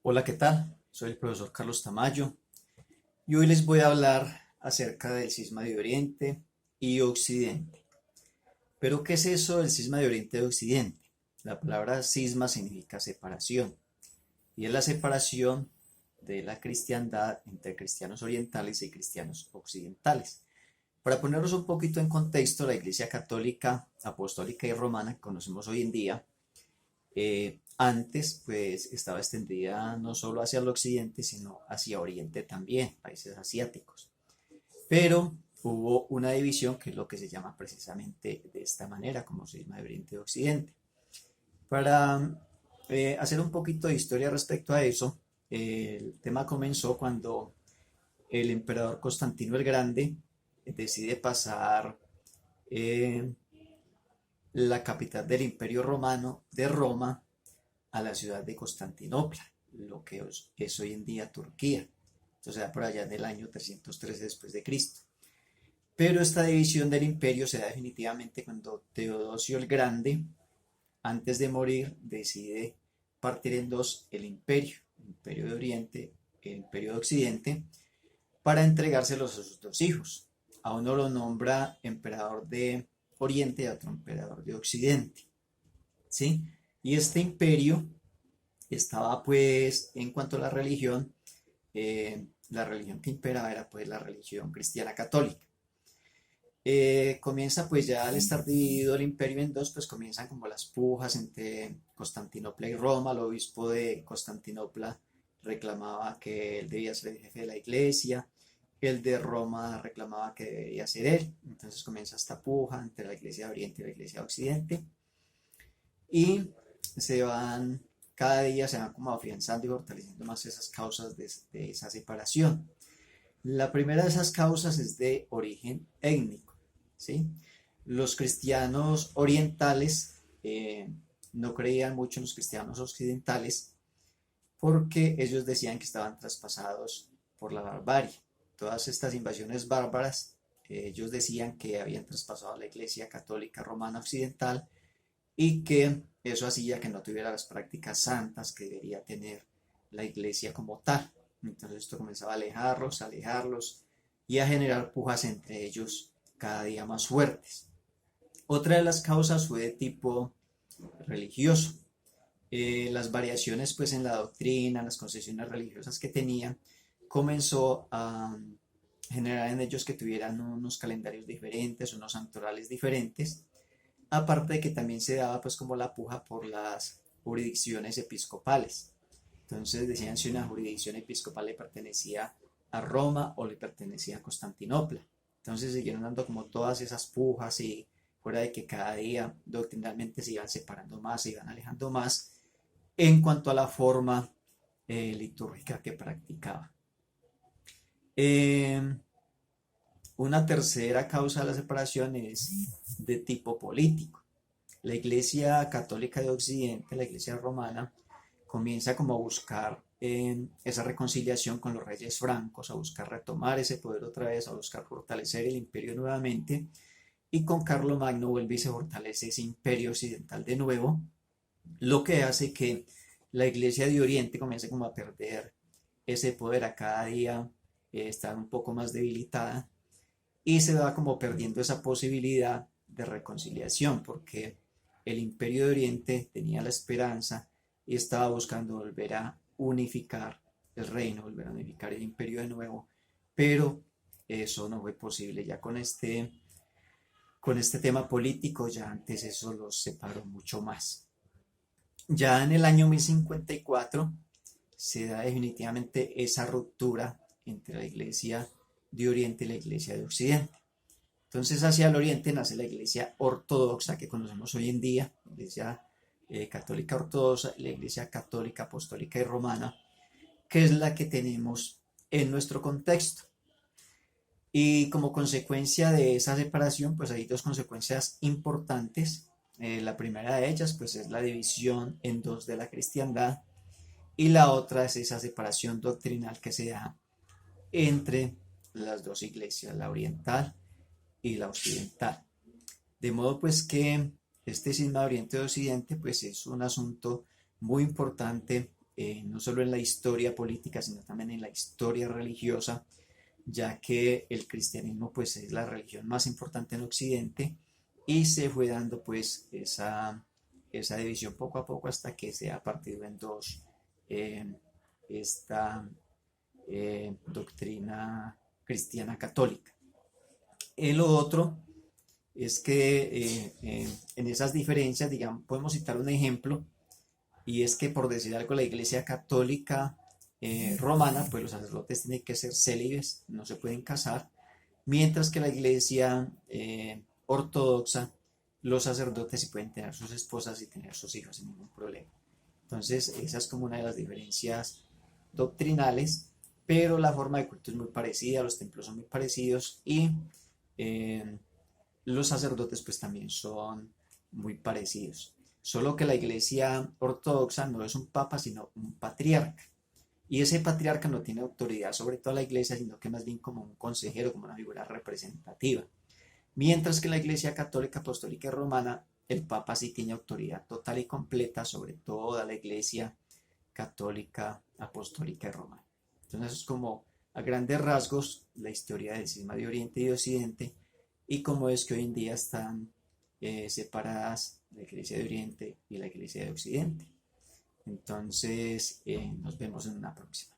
Hola, ¿qué tal? Soy el profesor Carlos Tamayo y hoy les voy a hablar acerca del cisma de Oriente y Occidente. ¿Pero qué es eso del cisma de Oriente y Occidente? La palabra cisma significa separación y es la separación de la cristiandad entre cristianos orientales y cristianos occidentales. Para ponernos un poquito en contexto, la Iglesia Católica, Apostólica y Romana que conocemos hoy en día antes, pues estaba extendida no solo hacia el occidente, sino hacia oriente también, países asiáticos. Pero hubo una división que es lo que se llama precisamente de esta manera, como se llama de oriente y occidente. Para hacer un poquito de historia respecto a eso, el tema comenzó cuando el emperador Constantino el Grande decide pasar eh, la capital del Imperio Romano de Roma a la ciudad de Constantinopla, lo que es hoy en día Turquía. Entonces, por allá en el año 313 después de Cristo. Pero esta división del imperio se da definitivamente cuando Teodosio el Grande, antes de morir, decide partir en dos el imperio de Oriente, el imperio de Occidente, para entregárselos a sus dos hijos. A uno lo nombra emperador de Oriente y a otro emperador de Occidente. ¿Sí? Y este imperio estaba pues en cuanto a la religión que imperaba era pues la religión cristiana católica. Comienza pues ya al estar dividido el imperio en dos, pues comienzan como las pujas entre Constantinopla y Roma. El obispo de Constantinopla reclamaba que él debía ser el jefe de la iglesia, el de Roma reclamaba que debía ser él. Entonces comienza esta puja entre la iglesia de Oriente y la iglesia de Occidente y se van, cada día se van como afianzando y fortaleciendo más esas causas de esa separación. La primera de esas causas es de origen étnico, ¿sí? Los cristianos orientales no creían mucho en los cristianos occidentales porque ellos decían que estaban traspasados por la barbarie. Todas estas invasiones bárbaras, ellos decían que habían traspasado a la Iglesia Católica Romana Occidental y que eso hacía que no tuviera las prácticas santas que debería tener la iglesia como tal. Entonces esto comenzaba a alejarlos y a generar pujas entre ellos cada día más fuertes. Otra de las causas fue de tipo religioso. Las variaciones pues en la doctrina, las concesiones religiosas que tenían, comenzó a generar en ellos que tuvieran unos calendarios diferentes, unos santorales diferentes, aparte de que también se daba pues como la puja por las jurisdicciones episcopales. Entonces decían si una jurisdicción episcopal le pertenecía a Roma o le pertenecía a Constantinopla. Entonces siguieron dando como todas esas pujas y fuera de que cada día doctrinalmente se iban separando más, se iban alejando más en cuanto a la forma litúrgica que practicaba. Eh, una tercera causa de la separación es de tipo político. La Iglesia Católica de Occidente, la Iglesia Romana, comienza como a buscar esa reconciliación con los reyes francos, a buscar retomar ese poder otra vez, a buscar fortalecer el imperio nuevamente, y con Carlomagno vuelve y se fortalece ese imperio occidental de nuevo, lo que hace que la Iglesia de Oriente comience como a perder ese poder a cada día, estar un poco más debilitada, y se va como perdiendo esa posibilidad de reconciliación, porque el Imperio de Oriente tenía la esperanza y estaba buscando volver a unificar el reino, volver a unificar el imperio de nuevo, pero eso no fue posible ya con este tema político, ya antes eso los separó mucho más. Ya en el año 1054 se da definitivamente esa ruptura entre la iglesia de Oriente y la iglesia de Occidente. Entonces hacia el oriente nace la iglesia ortodoxa que conocemos hoy en día, la iglesia católica ortodoxa, la iglesia católica apostólica y romana, que es la que tenemos en nuestro contexto. Y como consecuencia de esa separación, pues hay dos consecuencias importantes. La primera de ellas, pues es la división en dos de la cristiandad y la otra es esa separación doctrinal que se da entre las dos iglesias, la oriental y la occidental. De modo pues que este cisma de Oriente y Occidente pues es un asunto muy importante no solo en la historia política, sino también en la historia religiosa, ya que el cristianismo pues es la religión más importante en Occidente y se fue dando pues esa división poco a poco hasta que se ha partido en dos eh, esta doctrina cristiana católica. El otro es que en esas diferencias, digamos, podemos citar un ejemplo, y es que por decir algo, la Iglesia Católica Romana, pues los sacerdotes tienen que ser célibes, no se pueden casar, mientras que la Iglesia Ortodoxa, los sacerdotes sí pueden tener sus esposas y tener sus hijos sin ningún problema. Entonces, esa es como una de las diferencias doctrinales, pero la forma de culto es muy parecida, los templos son muy parecidos y eh, los sacerdotes pues también son muy parecidos. Solo que la iglesia ortodoxa no es un papa, sino un patriarca. Y ese patriarca no tiene autoridad sobre toda la iglesia, sino que más bien como un consejero, como una figura representativa. Mientras que la iglesia católica, apostólica y romana, el papa sí tiene autoridad total y completa sobre toda la iglesia católica, apostólica y romana. Entonces eso es como a grandes rasgos la historia del cisma de Oriente y de Occidente y cómo es que hoy en día están separadas la iglesia de Oriente y la iglesia de Occidente. Entonces nos vemos en una próxima.